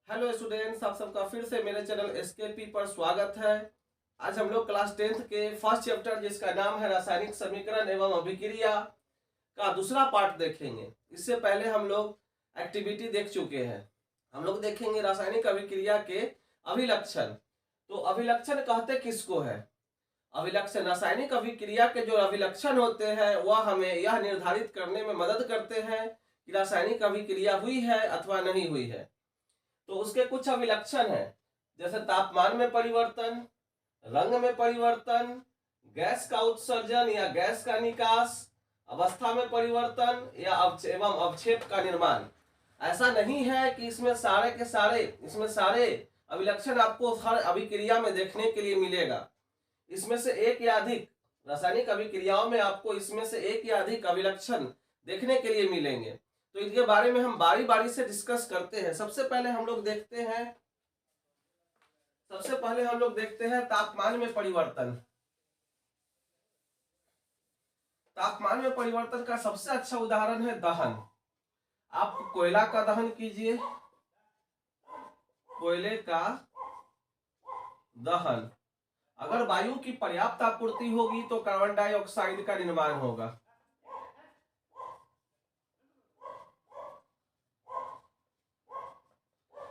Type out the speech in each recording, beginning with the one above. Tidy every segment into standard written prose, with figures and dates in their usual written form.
Hello students, आप सबका फिर से मेरे चैनल एसकेपी पर स्वागत है। आज हम लोग क्लास 10th के फर्स्ट चैप्टर जिसका नाम है रासायनिक समीकरण एवं अभिक्रिया का दूसरा पार्ट देखेंगे। इससे पहले हम लोग एक्टिविटी देख चुके हैं। हम लोग देखेंगे रासायनिक अभिक्रिया के अभिलक्षण। तो अभिलक्षण कहते किसको है? अभिलक्षण रासायनिक अभिक्रिया के जो अभिलक्षण होते हैं वह हमें यह निर्धारित करने में मदद करते हैं कि रासायनिक अभिक्रिया हुई है अथवा नहीं हुई है। तो उसके कुछ अभिलक्षण हैं, जैसे तापमान में परिवर्तन, रंग में परिवर्तन, गैस का उत्सर्जन या गैस का निकास, अवस्था में परिवर्तन या एवं अवक्षेप का निर्माण। ऐसा नहीं है कि इसमें सारे अभिलक्षण आपको हर अभिक्रिया में देखने के लिए मिलेगा। इसमें से एक या अधिक रासायनिक अभिक्रियाओं में आपको इसमें से एक या अधिक अभिलक्षण देखने के लिए मिलेंगे। तो इनके बारे में हम बारी बारी से डिस्कस करते हैं। सबसे पहले हम लोग देखते हैं तापमान में परिवर्तन। तापमान में परिवर्तन का सबसे अच्छा उदाहरण है दहन। आप कोयला का दहन कीजिए, कोयले का दहन, अगर वायु की पर्याप्त आपूर्ति होगी तो कार्बन डाइऑक्साइड का निर्माण होगा।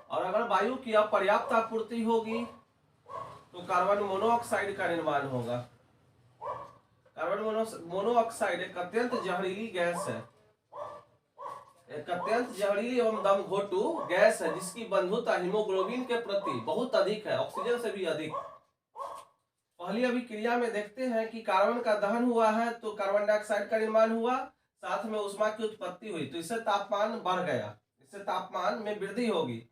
और अगर वायु की अपर्याप्त आपूर्ति होगी तो कार्बन मोनोऑक्साइड का निर्माण होगा। कार्बन मोनोऑक्साइड एक अत्यंत जहरीली गैस है, एक अत्यंत जहरीली एवं दमघोटू गैस है जिसकी बंधुता हीमोग्लोबिन के प्रति बहुत अधिक है, ऑक्सीजन से भी अधिक। पहली अभिक्रिया में देखते हैं कि कार्बन का दहन हुआ है तो कार्बन डाइऑक्साइड का निर्माण हुआ, साथ में ऊष्मा की उत्पत्ति हुई, तो इससे तापमान बढ़ गया, इससे तापमान में वृद्धि होगी।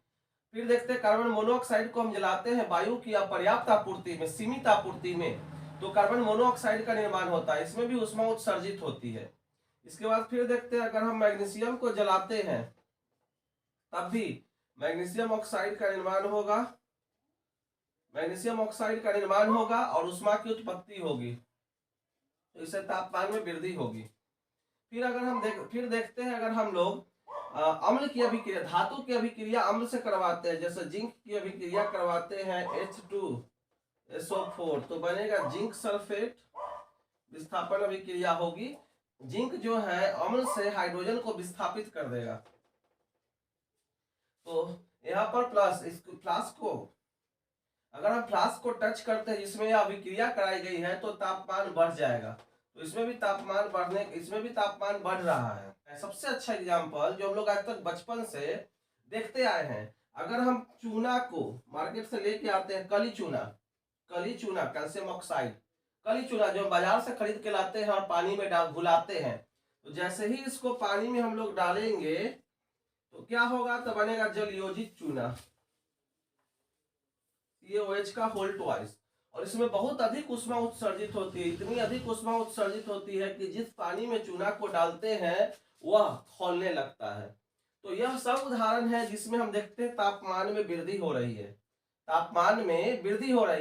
फिर देखते हैं कार्बन मोनोऑक्साइड को हम जलाते हैं वायु की अपर्याप्त आपूर्ति में, सीमित आपूर्ति में, तो कार्बन मोनोऑक्साइड का निर्माण होता है, इसमें भी ऊष्मा उत्सर्जित होती है। इसके बाद फिर देखते हैं अगर हम मैग्नीशियम को जलाते हैं तब भी मैग्नीशियम ऑक्साइड का निर्माण होगा, मैग्नीशियम ऑक्साइड का निर्माण होगा और ऊष्मा की उत्पत्ति होगी, तो इससे तापमान में वृद्धि होगी। फिर देखते हैं अगर हम लोग अम्ल की अभिक्रिया, धातु की अभिक्रिया अम्ल से करवाते हैं, जैसे जिंक की अभिक्रिया करवाते हैं H2SO4 तो बनेगा जिंक सल्फेट, विस्थापन अभिक्रिया होगी। जिंक जो है अम्ल से हाइड्रोजन को विस्थापित कर देगा। तो यहाँ पर प्लस, इस फ्लास्क को अगर हम फ्लास्क को टच करते हैं जिसमें यह अभिक्रिया कराई गई है तो तापमान बढ़ जाएगा, तो इसमें भी तापमान बढ़ रहा है। सबसे अच्छा एग्जांपल जो हम लोग आज तक बचपन से देखते आए हैं, अगर हम चूना को मार्केट से लेके आते हैं, कली चूना कैल्शियम ऑक्साइड, कली चूना जो बाजार से खरीद के लाते हैं और पानी में घुलाते हैं, तो जैसे ही इसको पानी में हम लोग डालेंगे तो क्या होगा, तो बनेगा जल योजित चूना, CaOH का होल ट्वाइस, और इसमें बहुत अधिक ऊष्मा उत्सर्जित होती है, इतनी अधिक ऊष्मा उत्सर्जित होती है कि जिस पानी में चूना को डालते हैं वह खौलने लगता है। तो यह सब उदाहरण है जिसमें हम देखते हैं तापमान में वृद्धि हो रही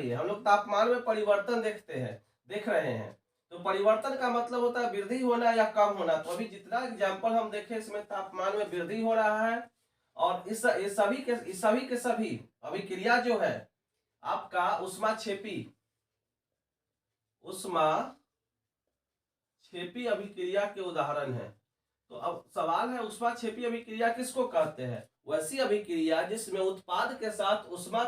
है, हम लोग तापमान में परिवर्तन देख रहे हैं। तो परिवर्तन का मतलब होता है वृद्धि होना या कम होना। तो अभी जितना एग्जाम्पल हम देखे इसमें तापमान में वृद्धि हो रहा है, और इस सभी के सभी अभिक्रिया जो है आपका ऊष्मा छेपी अभिक्रिया के उदाहरण है। तो अब सवाल है ऊष्मा छेपी अभिक्रिया किसको कहते हैं? वैसी अभिक्रिया जिसमें उत्पाद के साथ ऊष्मा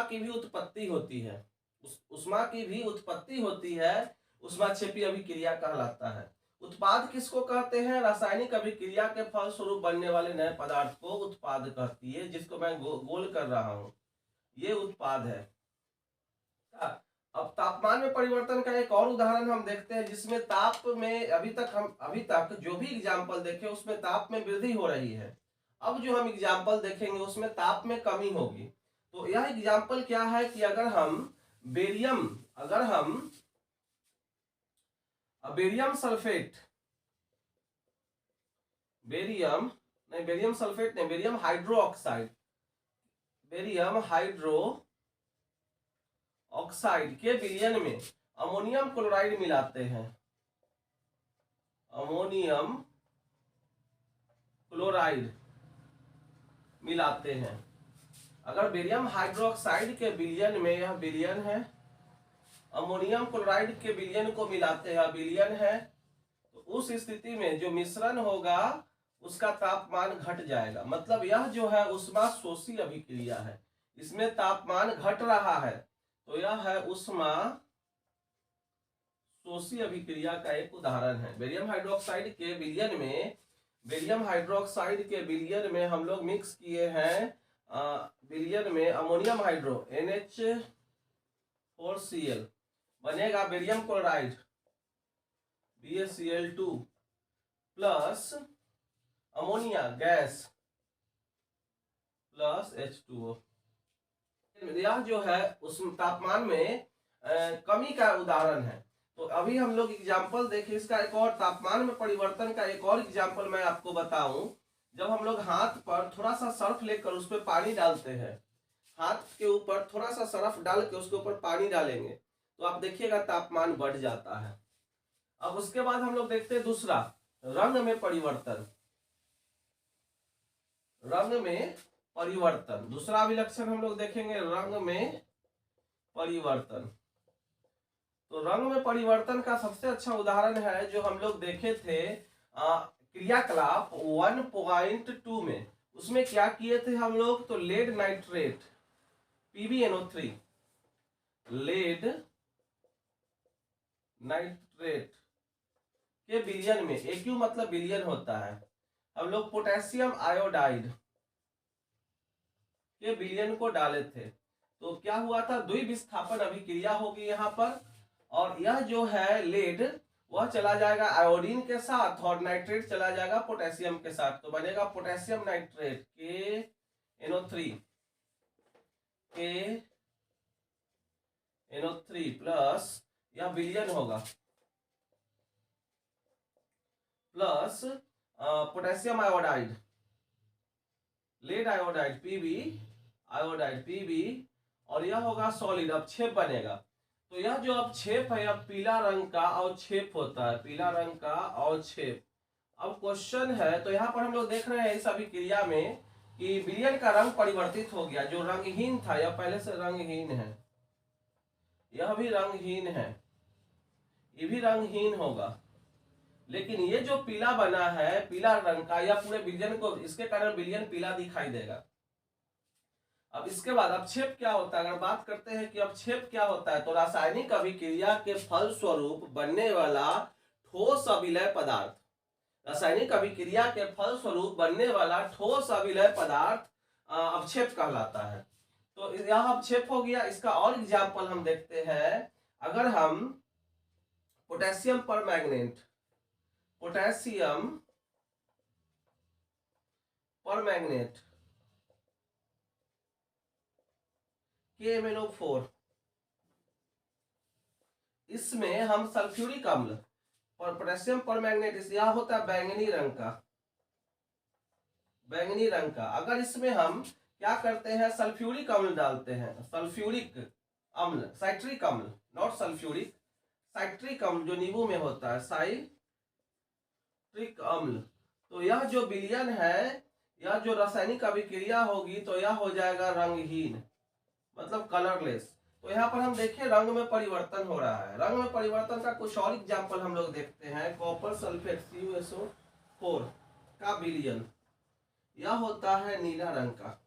की भी उत्पत्ति होती है, ऊष्मा छेपी अभिक्रिया कहलाता है। उत्पाद किसको कहते हैं? रासायनिक अभिक्रिया के फलस्वरूप बनने वाले नए पदार्थ को उत्पाद कहती है, जिसको मैं गोल कर रहा हूं, ये उत्पाद है। अब तापमान में परिवर्तन का एक और उदाहरण हम देखते हैं जिसमें ताप में अभी तक जो भी एग्जाम्पल देखे उसमें ताप में वृद्धि हो रही है। अब जो हम एग्जाम्पल देखेंगे उसमें ताप में कमी होगी। तो यह एग्जाम्पल क्या है कि अगर हम बेरियम हाइड्रो ऑक्साइड के विलयन में अमोनियम क्लोराइड मिलाते हैं, अमोनियम क्लोराइड मिलाते हैं। अगर बेरियम हाइड्रोक्साइड के विलयन में, यह विलयन है, अमोनियम क्लोराइड के विलयन को मिलाते हैं, विलयन है, तो उस स्थिति में जो मिश्रण होगा उसका तापमान घट जाएगा। मतलब यह जो है ऊष्मा शोषी अभिक्रिया है, इसमें तापमान घट रहा है, तो यह है ऊष्मा शोषी अभिक्रिया का एक उदाहरण है। बेरियम हाइड्रोक्साइड के विलयन में, बेरियम हाइड्रोक्साइड के विलयन में हम लोग मिक्स किए हैं विलयन में अमोनियम हाइड्रो NH4Cl, बनेगा barium chloride BaCl2 plus ammonia gas plus H2O। यह जो है उस तापमान में कमी का उदाहरण है। तो अभी हम लोग एग्जाम्पल देखें इसका, एक और तापमान में परिवर्तन का एक और एग्जाम्पल मैं आपको बताऊं। जब हम लोग हाथ पर थोड़ा सा सर्फ लेकर उस पर पानी डालते हैं, हाथ के ऊपर थोड़ा सा सर्फ डाल के उसके ऊपर पानी डालेंगे तो आप देखिएगा तापमान बढ़ जाता है। अब उसके बाद हम लोग देखते हैं दूसरा, रंग में परिवर्तन। रंग में परिवर्तन, दूसरा अभिलक्षण हम लोग देखेंगे, रंग में परिवर्तन। तो रंग में परिवर्तन का सबसे अच्छा उदाहरण है जो हम लोग देखे थे क्रियाकलाप 1.2 में। उसमें क्या किए थे हम लोग, तो lead nitrate PbNO3, lead nitrate के विलयन में, AQ मतलब विलयन होता है, हम लोग पोटेशियम आयोडाइड के विलयन को डाले थे। तो क्या हुआ था, द्विविस्थापन अभिक्रिया होगी यहाँ पर, और यह जो है लेड वह चला जाएगा आयोडीन के साथ और नाइट्रेट चला जाएगा पोटेशियम के साथ, तो बनेगा पोटेशियम नाइट्रेट KNO3 प्लस यह विलयन होगा plus potassium iodide, lead iodide Pb, और यह होगा सॉलिड, अपक्षेप बनेगा। तो यह जो अपक्षेप है, यह पीला रंग का अवक्षेप होता है, पीला रंग का अवक्षेप। अब क्वेश्चन है, तो यहाँ पर हम लोग देख रहे हैं इस अभिक्रिया में कि विलयन का रंग परिवर्तित हो गया, जो रंगहीन था यह पहले से रंगहीन है, यह भी रंगहीन है, ये भी रंगहीन होगा, लेकिन ये जो पीला बना है पीला रंग का, यह पूरे विलयन को, इसके कारण विलयन पीला दिखाई देगा। अब इसके बाद अपक्षेप क्या होता है, अगर बात करते हैं कि अपक्षेप क्या होता है, तो रासायनिक अभिक्रिया के फल स्वरूप बनने वाला ठोस अविलय पदार्थ, रासायनिक अभिक्रिया के फल स्वरूप बनने वाला ठोस अविलय पदार्थ अपक्षेप कहलाता है। तो यह अपक्षेप हो गया। इसका और एग्जाम्पल हम देखते हैं, अगर हम potassium permanganate, potassium permanganate KMnO4, इसमें हम सल्फ्यूरिक अम्ल और पोटेशियम परमैंगनेट, यह होता है बैंगनी रंग का, बैंगनी रंग का। अगर इसमें हम क्या करते हैं, सल्फ्यूरिक अम्ल डालते हैं, सल्फ्यूरिक अम्ल, साइट्रिक अम्ल, नॉट सल्फ्यूरिक, साइट्रिक अम्ल जो नींबू में होता है, साइट्रिक अम्ल, तो यह जो विलयन है, यह जो रासायनिक अभिक्रिया होगी तो यह हो जाएगा रंगहीन, मतलब कलरलेस। तो यहाँ पर हम देखें रंग में परिवर्तन हो रहा है। रंग में परिवर्तन का कुछ और एग्जाम्पल हम लोग देखते हैं, कॉपर सल्फेट CuSO4 का विलयन, यह होता है नीला रंग का।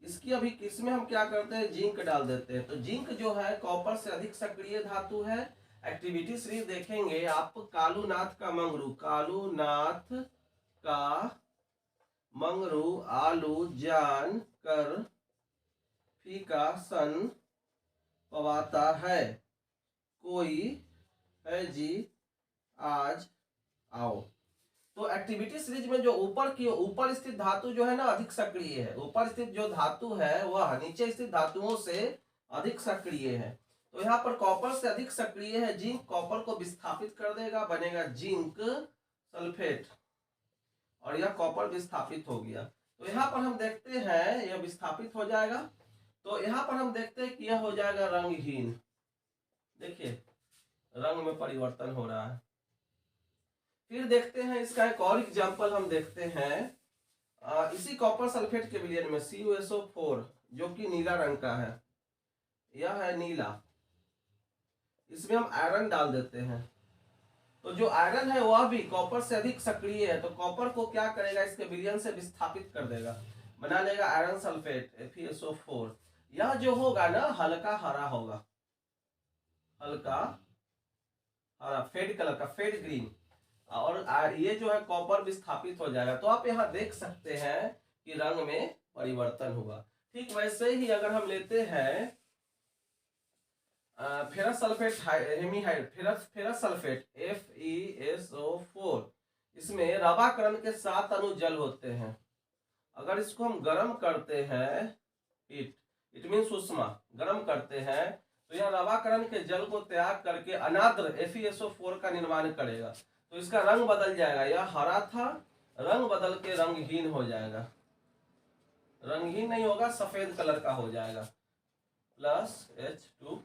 इसकी अभी इसमें हम क्या करते हैं, जिंक डाल देते हैं। तो जिंक जो है कॉपर से अधिक सक्रिय धातु है। एक्टिविटी सीरीज देखेंगे आप, कालूनाथ का मंगरू, कालूनाथ का मंगरू आलू जान कर फीका सन पवाता है, कोई है जी आज आओ। तो एक्टिविटी सीरीज में जो ऊपर स्थित धातु जो है ना अधिक सक्रिय है, ऊपर स्थित जो धातु है वह नीचे स्थित धातुओं से अधिक सक्रिय है। तो यहाँ पर कॉपर से अधिक सक्रिय है जिंक, कॉपर को विस्थापित कर देगा, बनेगा जिंक सल्फेट, और यह कॉपर विस्थापित हो गया। तो यहाँ पर हम देखते हैं यह विस्थापित हो जाएगा। तो यहाँ पर हम देखते हैं कि यह हो जाएगा रंगहीन, देखिए रंग में परिवर्तन हो रहा है। फिर देखते हैं इसका एक और एग्जाम्पल हम देखते हैं, इसी कॉपर सल्फेट के विलयन में CuSO4 जो कि नीला रंग का है, यह है नीला, इसमें हम आयरन डाल देते हैं। तो जो आयरन है वह भी कॉपर से अधिक सक्रिय है, तो कॉपर को क्या करेगा, इसके विलयन से विस्थापित कर देगा, बना लेगा आयरन सल्फेट FeSO4। यह जो होगा ना हल्का हरा होगा, हल्का हरा फेड कलर का, फेड ग्रीन, और ये जो है कॉपर विस्थापित हो जाएगा। तो आप यहाँ देख सकते हैं कि रंग में परिवर्तन हुआ। ठीक वैसे ही अगर हम लेते हैं ferrous sulphate, ferrous sulphate FeSO4, इसमें रवाकरण के 7 अणु जल होते हैं। अगर इसको हम गर्म करते हैं, इट मीन्स उष्मा, गर्म करते हैं, तो यह रवाकरण के जल को त्याग करके अनाद्र FeSO4 का निर्माण करेगा। तो इसका रंग बदल जाएगा, यह हरा था, रंग बदल के रंगहीन हो जाएगा, रंगहीन नहीं होगा, सफेद कलर का हो जाएगा, प्लस H2O।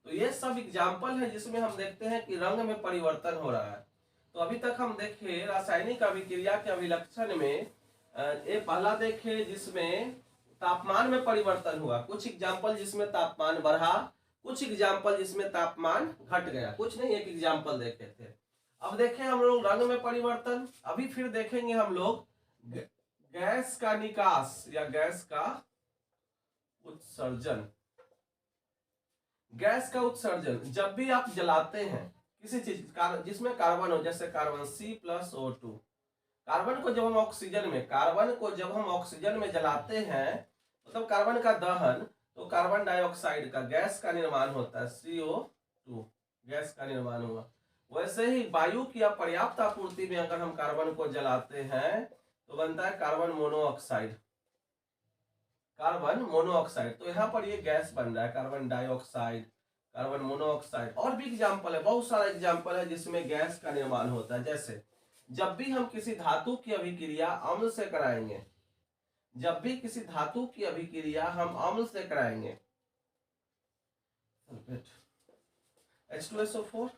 तो ये सब एग्जाम्पल है जिसमें हम देखते हैं कि रंग में परिवर्तन हो रहा है। तो अभी तक हम देखे रासायनिक अभिक्रिया के अभिलक्षण में, ये पहला देखे जिसमें तापमान में परिवर्तन हुआ, कुछ एग्जाम्पल जिसमें तापमान बढ़ा, कुछ एग्जाम्पल जिसमें तापमान घट गया, कुछ नहीं, एक एग्जाम्पल देखे थे। अब देखें हम लोग रंग में परिवर्तन। अभी फिर देखेंगे हम लोग गैस का निकास या गैस का उत्सर्जन। गैस का उत्सर्जन, जब भी आप जलाते हैं किसी चीज जिसमें कार्बन हो, जैसे कार्बन C+O2, कार्बन को जब हम ऑक्सीजन में जलाते हैं, मतलब कार्बन का दहन, तो कार्बन डाइऑक्साइड का गैस का निर्माण होता है, CO2 गैस का निर्माण हुआ। वैसे ही वायु की पर्याप्त आपूर्ति में अगर हम कार्बन को जलाते हैं तो बनता है कार्बन मोनोऑक्साइड, कार्बन मोनोऑक्साइड। तो यहाँ पर ये गैस बन रहा है, कार्बन डाइऑक्साइड, कार्बन मोनोऑक्साइड। और भी एग्जाम्पल है, बहुत सारा एग्जाम्पल है जिसमें गैस का निर्माण होता है। जैसे जब भी हम किसी धातु की अभिक्रिया अम्ल से कराएंगे, जब भी किसी धातु की अभिक्रिया हम अम्ल से कराएंगे, H2SO4,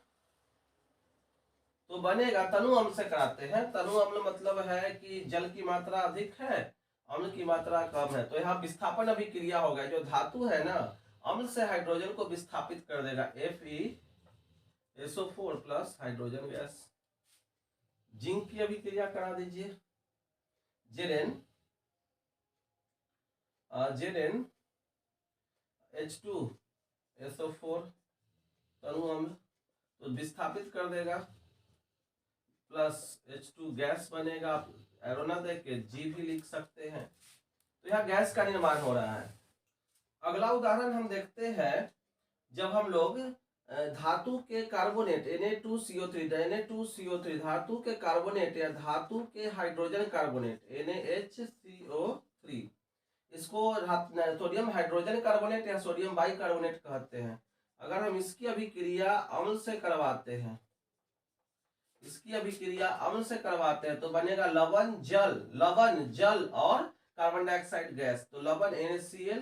तो बनेगा, तनु अम्ल से कराते हैं, तनु अम्ल मतलब है कि जल की मात्रा अधिक है, अम्ल की मात्रा कम है, तो यहाँ विस्थापन अभिक्रिया होगा, जो धातु है ना अम्ल से हाइड्रोजन को विस्थापित कर देगा, FeSO4 plus hydrogen gas. Zinc की अभिक्रिया करा दीजिए, H2SO4 तनु अम्ल, तो विस्थापित कर देगा, प्लस H2 गैस बनेगा। आप एरो ना देके G भी लिख सकते हैं। तो यह गैस का निर्माण हो रहा है। अगला उदाहरण हम देखते हैं, जब हम लोग धातु के कार्बोनेट Na2CO3 धातु के कार्बोनेट या धातु के हाइड्रोजन कार्बोनेट NaHCO3, इसको सोडियम हाइड्रोजन कार्बोनेट या सोडियम बाइकार्बोनेट कहते हैं। अगर हम इसकी अभिक्रिया अम्ल से करवाते हैं, इसकी अभिक्रिया अम्ल से करवाते हैं, तो बनेगा लवण जल और कार्बन डाइऑक्साइड गैस। तो लवण NaCl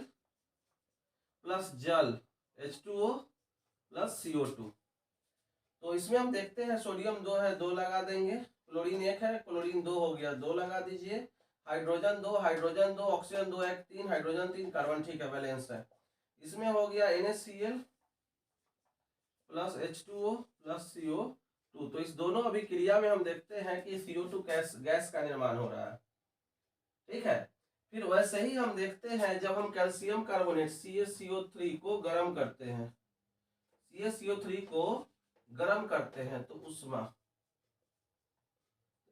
प्लस जल H2O प्लस CO2। तो इसमें हम देखते हैं सोडियम 2 है, 2 लगा देंगे, क्लोरीन 1 है, क्लोरीन 2 हो गया, 2 लगा दीजिए, हाइड्रोजन 2, ऑक्सीजन 2, 1 3, हाइड्रोजन 3, कार्बन ठीक है, बैलेंस है। इसमें हो गया NaCl plus H2O plus CO2। तो इस दोनों अभिक्रिया में हम देखते हैं कि CO2 गैस का निर्माण हो रहा है, ठीक है। फिर वैसे ही हम देखते हैं जब हम कैल्शियम कार्बोनेट CaCO3 को गर्म करते हैं, CaCO3 को गर्म करते हैं, तो उष्मा,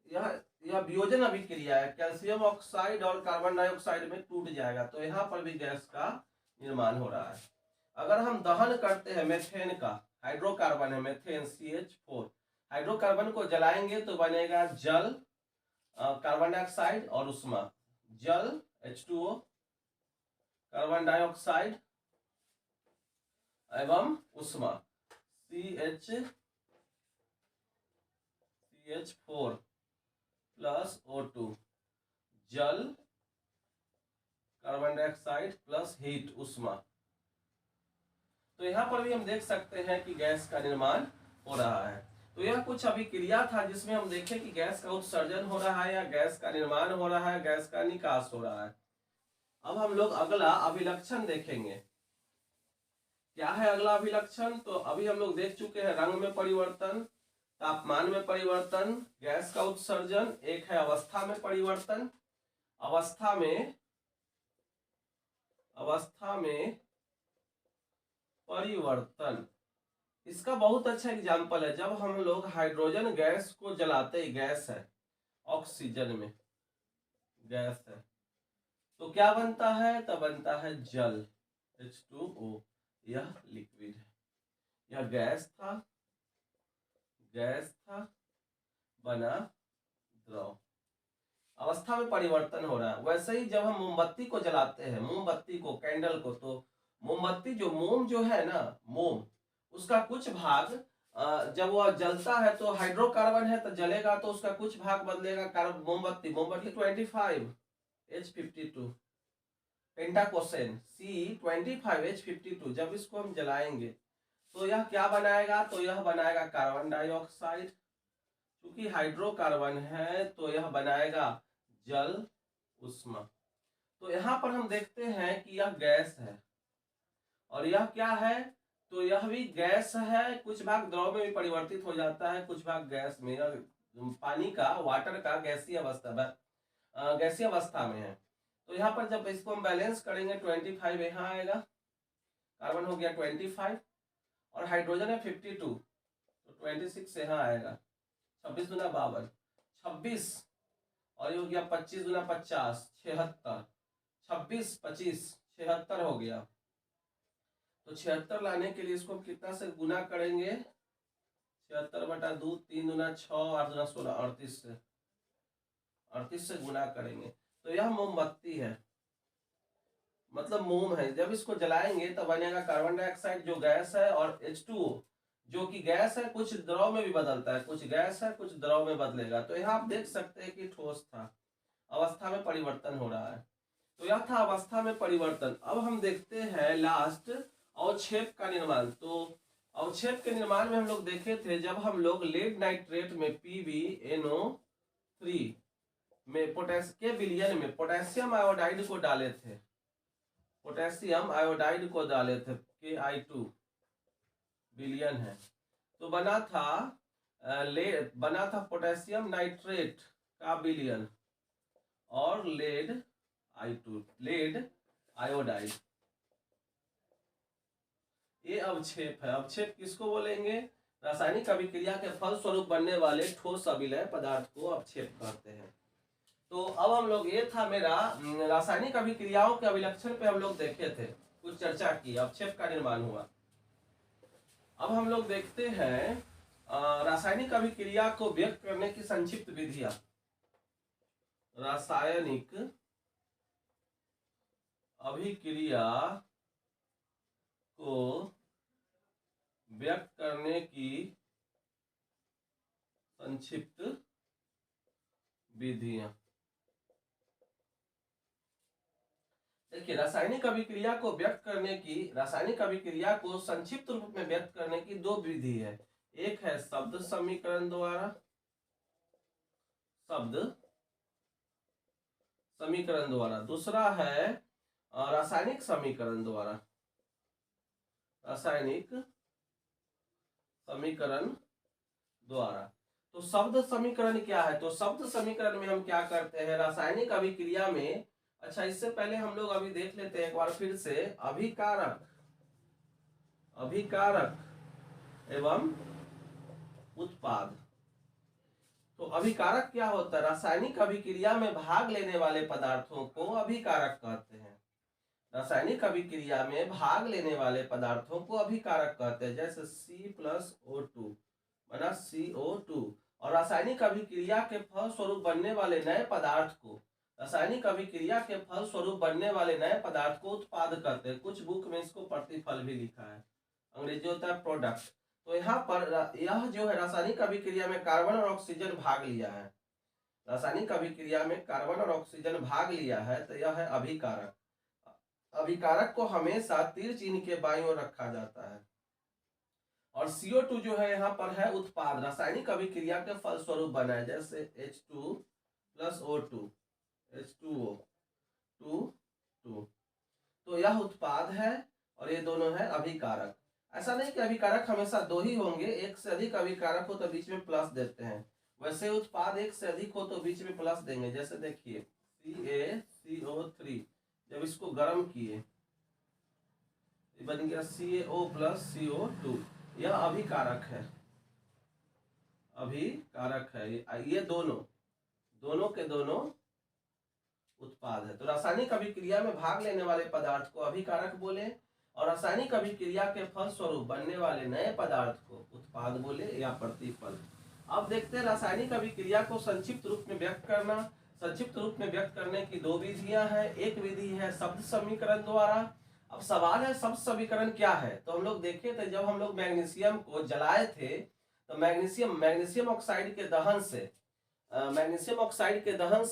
यह वियोजन अभिक्रिया है, कैल्शियम ऑक्साइड और कार्बन डाइऑक्साइड में टूट जाएगा, तो यहाँ पर भी गैस का निर्माण हो रहा है। अगर हम दहन करते हैं मेथेन का, हाइड्रोकार्बन है मेथेन CH4, हाइड्रोकार्बन को जलाएंगे तो बनेगा जल, कार्बन डाइऑक्साइड और उष्मा, जल H2O, कार्बन डाइऑक्साइड एवं उष्मा CH4 प्लस O2, जल, कार्बन डाइऑक्साइड प्लस हीट, उष्मा। तो यहाँ पर भी हम देख सकते हैं कि गैस का निर्माण हो रहा है। तो यह कुछ अभिक्रिया था जिसमें हम देखें कि गैस का उत्सर्जन हो रहा है या गैस का निर्माण हो रहा है, गैस का निकास हो रहा है। अब हम लोग अगला अभिलक्षण देखेंगे। क्या है अगला अभिलक्षण? तो अभी हम लोग देख चुके हैं रंग में परिवर्तन, तापमान में परिवर्तन, गैस का उत्सर्जन। एक है अवस्था में परिवर्तन। अवस्था में परिवर्तन, इसका बहुत अच्छा एग्जाम्पल है। जब हम लोग हाइड्रोजन गैस को जलाते ही, गैस है, ऑक्सीजन में गैस है, तो क्या बनता है? तब बनता है जल, H2O। यह लिक्विड है, यह गैस था बना द्रव। अवस्था में परिवर्तन हो रहा है। वैसे ही जब हम मोमबत्ती को जलाते हैं, मोमबत्ती को, कैंडल को, तो मोमबत्ती जो मोम जो है ना, मोम, उसका कुछ भाग जब वह जलता है तो हाइड्रोकार्बन है तो जलेगा, तो उसका कुछ भाग बदलेगा कार्बन। मोमबत्ती 25H52 पेंटाकोसेन C25H52, जब इसको हम जलाएंगे तो यह क्या बनाएगा? तो यह बनाएगा कार्बन डाइऑक्साइड। क्योंकि हाइड्रोकार्बन है तो यह बनाएगा जल उष्मा। तो यहाँ पर हम देखते हैं कि यह गैस है और यह क्या है? तो यह भी गैस है। कुछ भाग द्रव में भी परिवर्तित हो जाता है, कुछ भाग गैस में, पानी का, वाटर का गैसीय अवस्था में है। तो यहाँ पर जब इसको हम बैलेंस करेंगे 25 यहाँ आएगा, कार्बन हो गया 25 और हाइड्रोजन है 52, तो 26 यहाँ आएगा। 26 दूना 52, 26 और ये हो गया 25 दूना 50, 76, 26 25 76 हो गया। तो 76 लाने के लिए इसको कितना से गुना करेंगे? 76/2, 3 दूना 6, 8 दूना 16, 38 से गुना करेंगे। तो यह मोमबत्ती है, मतलब मोम है। जब इसको जलाएंगे तब बनेगा कार्बन डाइऑक्साइड जो गैस है, और H2O जो कि गैस है, कुछ द्रव में भी बदलता है, कुछ गैस है कुछ द्रव में बदलेगा। तो यहाँ आप देख सकते हैं कि ठोस था, अवस्था में परिवर्तन हो रहा है। तो यह था अवस्था में परिवर्तन। अब हम देखते हैं लास्ट अवक्षेप का निर्माण। तो अवक्षेप के निर्माण में हम लोग देखे थे, जब हम लोग लेड नाइट्रेट में PbNO3 में के विलयन में पोटेशियम आयोडाइड को डाले थे, पोटेशियम आयोडाइड को डाले थे, Ki2 विलयन है, तो बना था पोटेशियम नाइट्रेट का विलयन और लेड आयोडाइड। ये अवक्षेप है। अवक्षेप किसको बोलेंगे? रासायनिक अभिक्रिया के फल स्वरूप बनने वाले ठोस अभिलय पदार्थ को अवक्षेप कहते हैं। तो अब हम लोग, ये था मेरा रासायनिक अभिक्रियाओं के अभिलक्षण पे हम लोग देखे थे, कुछ चर्चा की, अवक्षेप का निर्माण हुआ। अब हम लोग देखते हैं रासायनिक अभिक्रिया को व्यक्त करने की संक्षिप्त विधियां। रासायनिक अभिक्रिया को व्यक्त करने की संक्षिप्त विधियां। देखिए, रासायनिक अभिक्रिया को संक्षिप्त रूप में व्यक्त करने की दो विधि है। एक है शब्द समीकरण द्वारा, दूसरा है रासायनिक समीकरण द्वारा। तो शब्द समीकरण क्या है? तो शब्द समीकरण में हम क्या करते हैं रासायनिक अभिक्रिया में? अच्छा, इससे पहले हम लोग अभी देख लेते हैं एक बार फिर से, अभिकारक एवं उत्पाद। तो अभिकारक क्या होता है? रासायनिक अभिक्रिया में भाग लेने वाले पदार्थों को अभिकारक कहते हैं। रासायनिक अभिक्रिया में भाग लेने वाले पदार्थों को अभिकारक कहते हैं। जैसे C+O2 बना CO2। और रासायनिक अभिक्रिया के फल स्वरूप बनने वाले नए पदार्थ को उत्पाद कहते हैं। कुछ बुक में इसको प्रतिफल भी लिखा है, अंग्रेजी होता है प्रोडक्ट। तो यहाँ पर यह जो है रासायनिक अभिक्रिया में कार्बन और ऑक्सीजन भाग लिया है, तो यह है अभिकारक। अभिकारक को हमेशा तीर चिन्ह के बाईं ओर रखा जाता है। और CO2 जो है यहाँ पर है उत्पाद, रासायनिक अभिक्रिया के फलस्वरूप बना है, जैसे H2 प्लस O2 H2O 2 तो यह उत्पाद है और ये दोनों है अभिकारक। ऐसा नहीं कि अभिकारक हमेशा दो ही होंगे, एक से अधिक अभिकारक हो तो बीच में प्लस देते हैं, वैसे उत्पाद एक से अधिक हो तो बीच में प्लस देंगे। जैसे देखिए CaCO3, जब इसको गर्म किए बन गया CaO प्लस CO2, यह अभिकारक है, अभिकारक है। ये दोनों के दोनों उत्पाद है। तो रासायनिक अभिक्रिया में भाग लेने वाले पदार्थ को अभिकारक बोले और रासायनिक अभिक्रिया के फलस्वरूप बनने वाले नए पदार्थ को उत्पाद बोले या प्रतिफल। अब देखते हैं रासायनिक अभिक्रिया को संक्षिप्त रूप में व्यक्त करना। संक्षिप्त रूप में व्यक्त करने की दो विधियां हैं। एक विधि है शब्द समीकरण द्वारा। अब सवाल है शब्द समीकरण क्या है, तो हम लोग देखे थे जब हम लोग मैग्नीशियम को जलाए थे तो मैग्नीशियम ऑक्साइड के दहन से मैग्नीशियम के दहन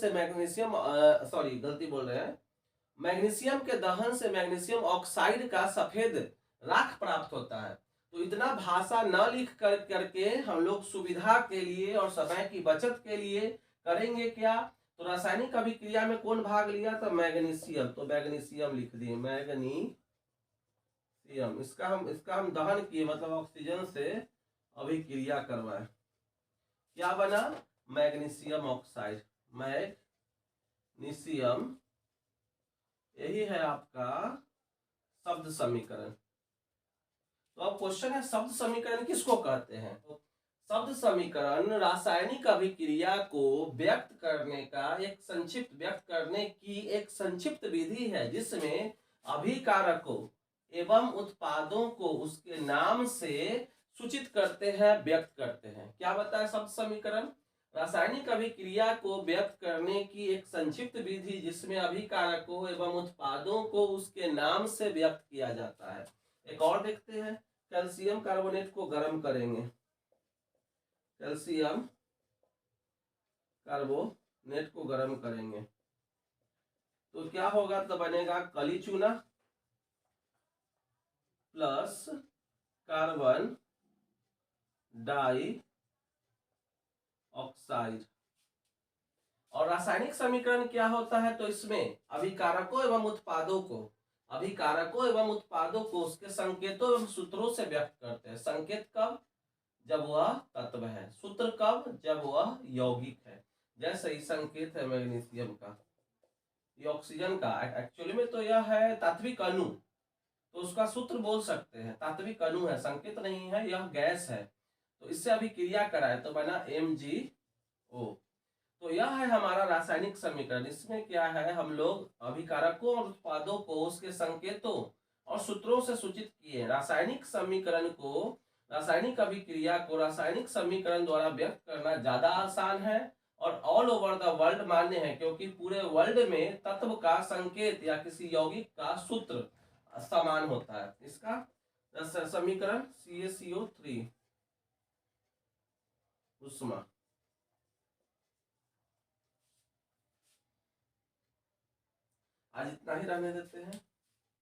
से मैग्नीशियम ऑक्साइड का सफेद राख प्राप्त होता है। तो इतना भाषा न लिख करके हम लोग सुविधा के लिए और समय की बचत के लिए करेंगे क्या, तो रासायनिक अभिक्रिया में कौन भाग लिया, तो मैग्नीशियम, तो मैग्नीशियम लिख दिए, मैग्नीशियम। इसका हम दहन किए, मतलब ऑक्सीजन से अभिक्रिया करवाए, क्या बना, मैग्नीशियम ऑक्साइड, मैग्नीशियम। यही है आपका शब्द समीकरण। तो अब क्वेश्चन है शब्द समीकरण किसको कहते हैं। तो शब्द समीकरण रासायनिक अभिक्रिया को व्यक्त करने की एक संक्षिप्त विधि है जिसमें अभिकारकों एवं उत्पादों को उसके नाम से सूचित करते हैं, व्यक्त करते हैं। क्या बताया शब्द समीकरण, रासायनिक अभिक्रिया को व्यक्त करने की एक संक्षिप्त विधि जिसमें अभिकारकों एवं उत्पादों को उसके नाम से व्यक्त किया जाता है। एक और देखते हैं, कैल्शियम कार्बोनेट को गर्म करेंगे, कैल्शियम कार्बोनेट को गर्म करेंगे तो क्या होगा, तो बनेगा कली चूना प्लस कार्बन डाई ऑक्साइड। और रासायनिक समीकरण क्या होता है, तो इसमें अभिकारकों एवं उत्पादों को उसके संकेतों एवं सूत्रों से व्यक्त करते हैं। संकेत कब, जब वह तत्व है, सूत्र कब, जब वह यौगिक है। जैसे ही संकेत है मैग्नीशियम का, ये ऑक्सीजन का, एक्चुअली में तो यह है तात्विक अणु, तो उसका सूत्र बोल सकते हैं, तात्विक अणु है, संकेत नहीं है, यह गैस है, तो इससे अभिक्रिया कराए तो बना MgO। तो यह है हमारा रासायनिक समीकरण। इसमें क्या है, हम लोग अभिकारकों और उत्पादों को उसके संकेतों और सूत्रों से सूचित किए। रासायनिक अभिक्रिया को रासायनिक समीकरण द्वारा व्यक्त करना ज्यादा आसान है और ऑल ओवर द वर्ल्ड मान्य है, क्योंकि पूरे वर्ल्ड में तत्व का संकेत या किसी यौगिक का सूत्र समान होता है। इसका समीकरण CaCO3 उष्मा। आज इतना ही रहने देते हैं।